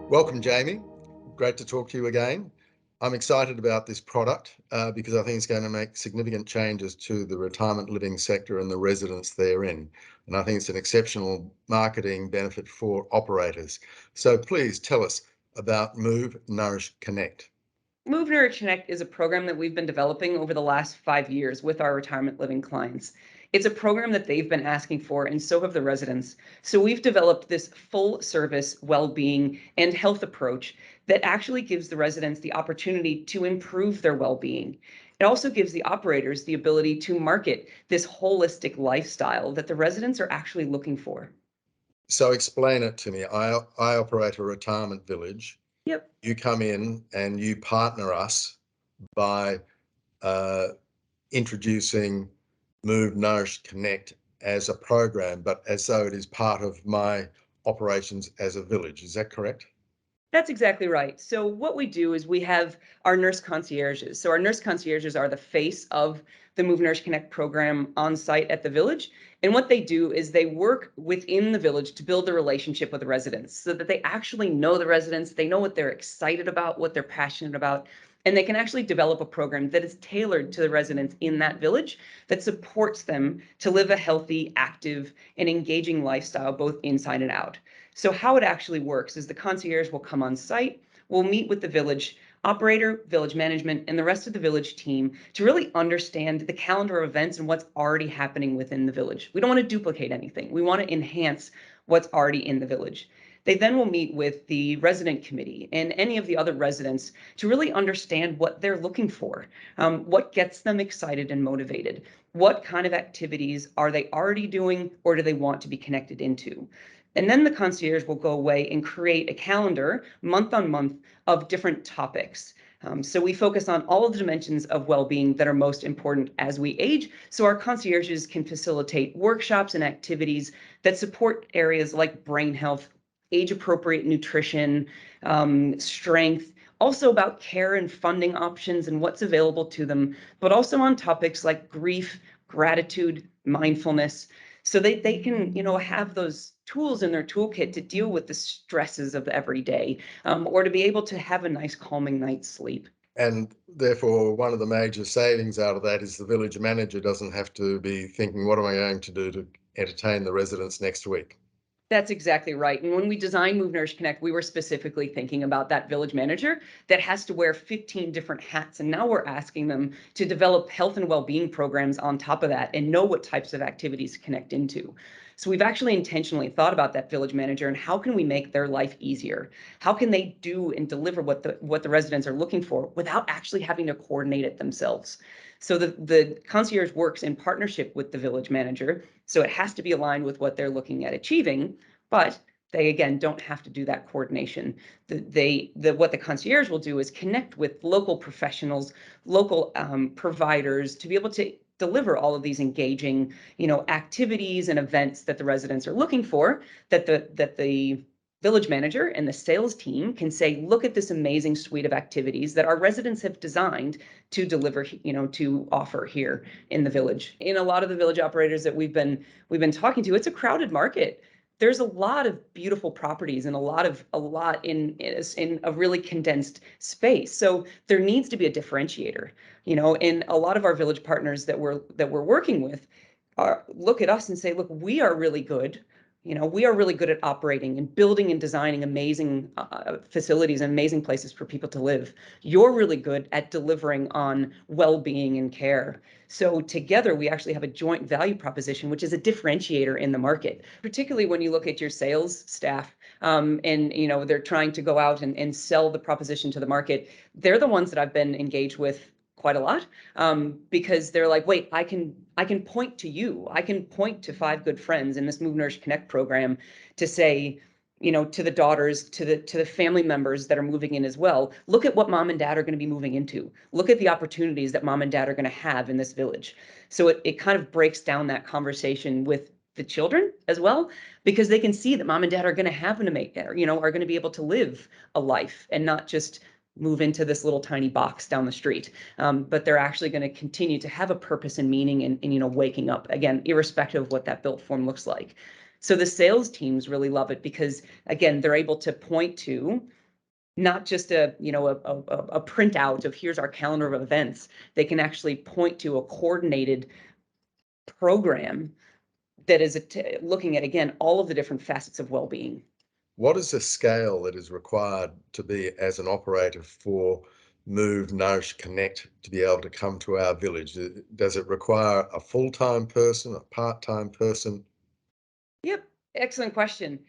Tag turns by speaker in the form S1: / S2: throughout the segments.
S1: Welcome, Jamie. Great to talk to you again. I'm excited about this product because I think it's going to make significant changes to the retirement living sector and the residents therein. And I think it's an exceptional marketing benefit for operators. So please tell us about Move, Nourish, Connect.
S2: Move, Nourish, Connect is a program that we've been developing over the last 5 years with our retirement living clients. It's a program that they've been asking for, and so have the residents. So we've developed this full service well-being and health approach that actually gives the residents the opportunity to improve their well-being. It also gives the operators the ability to market this holistic lifestyle that the residents are actually looking for.
S1: So explain it to me. I operate a retirement village.
S2: Yep.
S1: You come in and you partner us by uh, introducing Move, Nourish, Connect as a program, but as though it is part of my operations as a village. Is that correct?
S2: That's exactly right. So what we do is we have our nurse concierges. So our nurse concierges are the face of the Move Nurse Connect program on site at the village. And what they do is they work within the village to build the relationship with the residents so that they actually know the residents, they know what they're excited about, what they're passionate about, and they can actually develop a program that is tailored to the residents in that village that supports them to live a healthy, active, and engaging lifestyle both inside and out. So how it actually works is the concierge will come on site, we'll meet with the village operator, village management, and the rest of the village team to really understand the calendar of events and what's already happening within the village. We don't want to duplicate anything. We want to enhance what's already in the village. They then will meet with the resident committee and any of the other residents to really understand what they're looking for, what gets them excited and motivated, what kind of activities are they already doing or do they want to be connected into. And then the concierge will go away and create a calendar month on month of different topics. So we focus on all of the dimensions of well-being that are most important as we age. So our concierges can facilitate workshops and activities that support areas like brain health, age-appropriate nutrition, strength, also about care and funding options and what's available to them, but also on topics like grief, gratitude, mindfulness, so they can have those tools in their toolkit to deal with the stresses of the everyday, or to be able to have a nice calming night's sleep.
S1: And therefore, one of the major savings out of that is the village manager doesn't have to be thinking, what am I going to do to entertain the residents next week?
S2: That's exactly right. And when we designed Move Nourish Connect, we were specifically thinking about that village manager that has to wear 15 different hats. And now we're asking them to develop health and well-being programs on top of that and know what types of activities to connect into. So we've actually intentionally thought about that village manager and how can we make their life easier? How can they do and deliver what the residents are looking for without actually having to coordinate it themselves? So the concierge works in partnership with the village manager. So it has to be aligned with what they're looking at achieving, but they again don't have to do that coordination. What the concierge will do is connect with local professionals, local providers to be able to deliver all of these engaging, activities and events that the residents are looking for. That the village manager and the sales team can say, look at this amazing suite of activities that our residents have designed to deliver, to offer here in the village. In a lot of the village operators that we've been talking to, it's a crowded market. There's a lot of beautiful properties and a lot in a really condensed space. So there needs to be a differentiator, and a lot of our village partners that we're working with look at us and say, look, we are really good. We are really good at operating and building and designing amazing facilities and amazing places for people to live. You're really good at delivering on well-being and care. So together, we actually have a joint value proposition, which is a differentiator in the market, particularly when you look at your sales staff and they're trying to go out and sell the proposition to the market. They're the ones that I've been engaged with quite a lot, because they're like, wait, I can point to you. I can point to 5 good friends in this Move Nourish Connect program to say, to the daughters, to the family members that are moving in as well. Look at what mom and dad are going to be moving into. Look at the opportunities that mom and dad are going to have in this village. So it kind of breaks down that conversation with the children as well, because they can see that mom and dad are going to happen to make, are going to be able to live a life and not just move into this little tiny box down the street. But they're actually going to continue to have a purpose and meaning and waking up, again, irrespective of what that built form looks like. So the sales teams really love it because, again, they're able to point to not just a printout of here's our calendar of events. They can actually point to a coordinated program that is looking at, again, all of the different facets of well-being.
S1: What is the scale that is required to be as an operator for Move, Nourish, Connect to be able to come to our village? Does it require a full-time person, a part-time person?
S2: Yep, excellent question.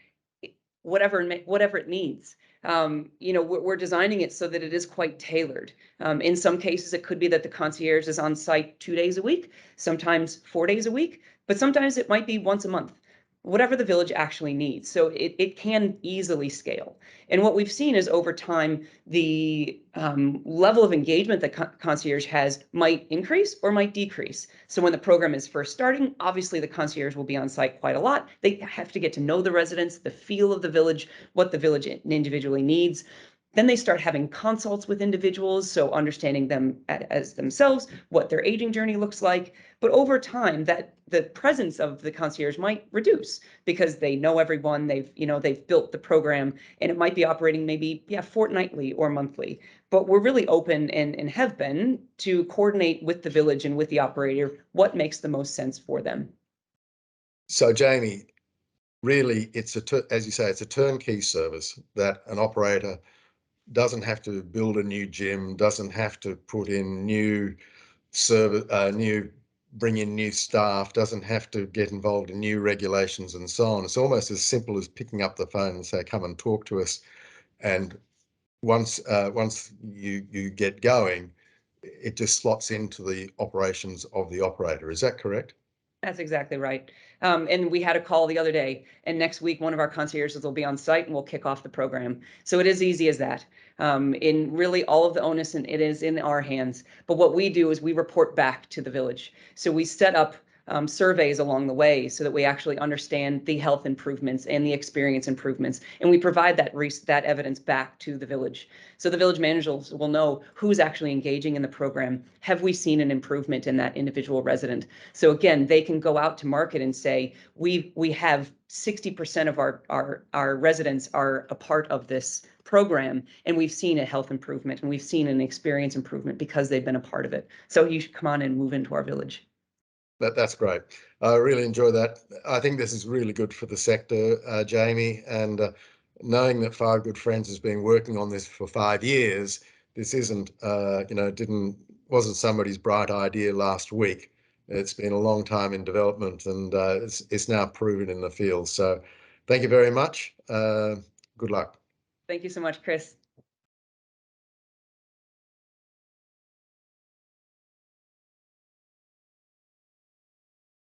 S2: Whatever it needs. We're designing it so that it is quite tailored. In some cases, it could be that the concierge is on site 2 days a week, sometimes 4 days a week, but sometimes it might be once a month, whatever the village actually needs. So it can easily scale. And what we've seen is over time, the level of engagement that concierge has might increase or might decrease. So when the program is first starting, obviously the concierge will be on site quite a lot. They have to get to know the residents, the feel of the village, what the village individually needs. Then they start having consults with individuals, so understanding them as themselves, what their aging journey looks like. But over time, that the presence of the concierge might reduce because they know everyone, they've built the program, and it might be operating maybe fortnightly or monthly. But we're really open and have been to coordinate with the village and with the operator what makes the most sense for them.
S1: So Jamie, really, as you say, it's a turnkey service that an operator doesn't have to build a new gym, doesn't have to put in new service, bring in new staff, doesn't have to get involved in new regulations and so on. It's almost as simple as picking up the phone and say, come and talk to us. And once you get going, it just slots into the operations of the operator. Is that correct?
S2: That's exactly right. And we had a call the other day, and next week, one of our concierges will be on site and we'll kick off the program. So it is easy as that. In really all of the onus, and it is in our hands. But what we do is we report back to the village. So we set up surveys along the way so that we actually understand the health improvements and the experience improvements. And we provide that evidence back to the village. So the village managers will know who's actually engaging in the program. Have we seen an improvement in that individual resident? So again, they can go out to market and say, we have 60% of our residents are a part of this program, and we've seen a health improvement and we've seen an experience improvement because they've been a part of it. So you should come on and move into our village.
S1: That's great. I really enjoy that. I think this is really good for the sector, Jamie, and knowing that Five Good Friends has been working on this for 5 years, this wasn't somebody's bright idea last week. It's been a long time in development, and it's now proven in the field. So thank you very much. Good luck.
S2: Thank you so much, Chris.